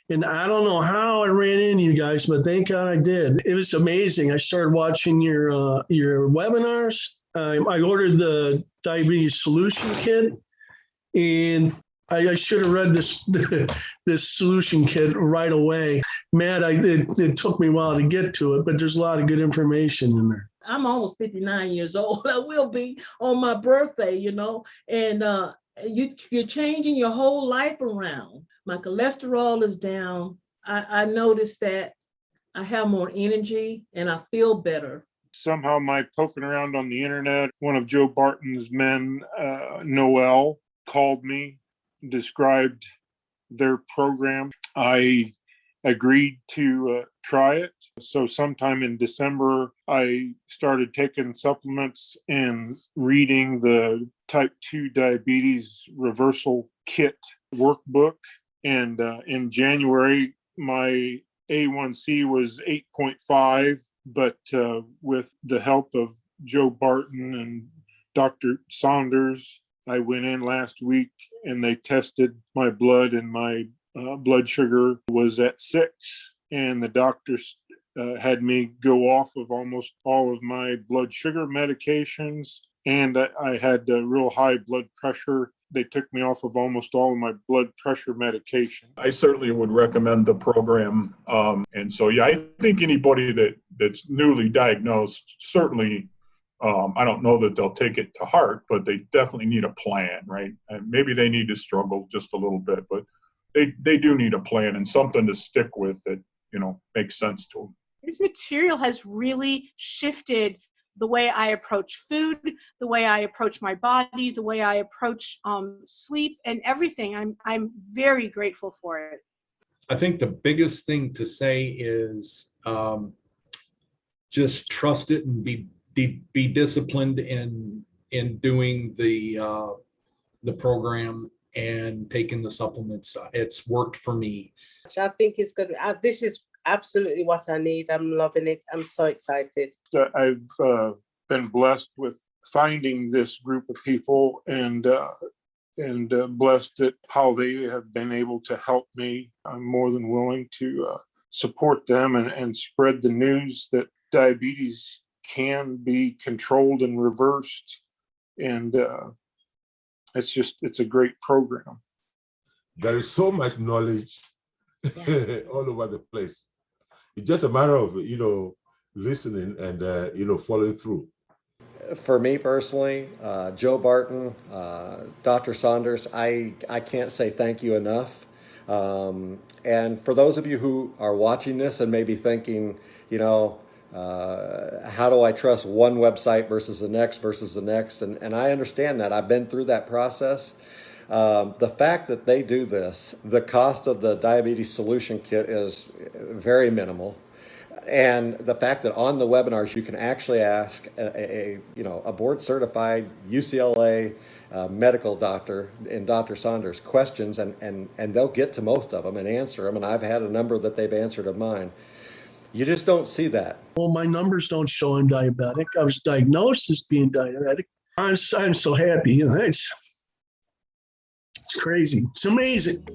And I don't know how I ran into you guys, but thank God I did. It was amazing. I started watching your webinars. I ordered the diabetes solution kit, and I should have read this this solution kit right away. Matt, it took me a while to get to it, but there's a lot of good information in there. I'm almost 59 years old. I will be on my birthday, and you're changing your whole life around. My cholesterol is down. I noticed that I have more energy and I feel better. Somehow my poking around on the internet, one of Joe Barton's men, Noel, called me, described their program. I agreed to try it. So sometime in December, I started taking supplements and reading the type 2 diabetes reversal kit workbook. And in January, my A1C was 8.5, but with the help of Joe Barton and Dr. Saunders, I went in last week and they tested my blood, and my blood sugar was at 6. And the doctors had me go off of almost all of my blood sugar medications. And I had real high blood pressure. They took me off of almost all of my blood pressure medication. I certainly would recommend the program. And so, yeah, I think anybody that's newly diagnosed, certainly, I don't know that they'll take it to heart, but they definitely need a plan, right? And maybe they need to struggle just a little bit, but they do need a plan and something to stick with that, makes sense to them. This material has really shifted the way I approach food, the way I approach my body, the way I approach sleep and everything. I'm very grateful for it. I think the biggest thing to say is just trust it and be disciplined in doing the program and taking the supplements. It's worked for me. I think it's good. This is absolutely what I need. I'm loving it. I'm so excited. I've been blessed with finding this group of people and blessed at how they have been able to help me. I'm more than willing to support them and spread the news that diabetes can be controlled and reversed. And it's a great program. There is so much knowledge all over the place. It's just a matter of, listening and, following through. For me personally, Joe Barton, Dr. Saunders, I can't say thank you enough. And for those of you who are watching this and maybe thinking, how do I trust one website versus the next? And I understand that. I've been through that process. The fact that they do this, the cost of the diabetes solution kit is very minimal. And the fact that on the webinars you can actually ask a board certified UCLA medical doctor and Dr. Saunders questions and they'll get to most of them and answer them. And I've had a number that they've answered of mine. You just don't see that. Well, my numbers don't show I'm diabetic. I was diagnosed as being diabetic. I'm so happy. It's crazy. It's amazing.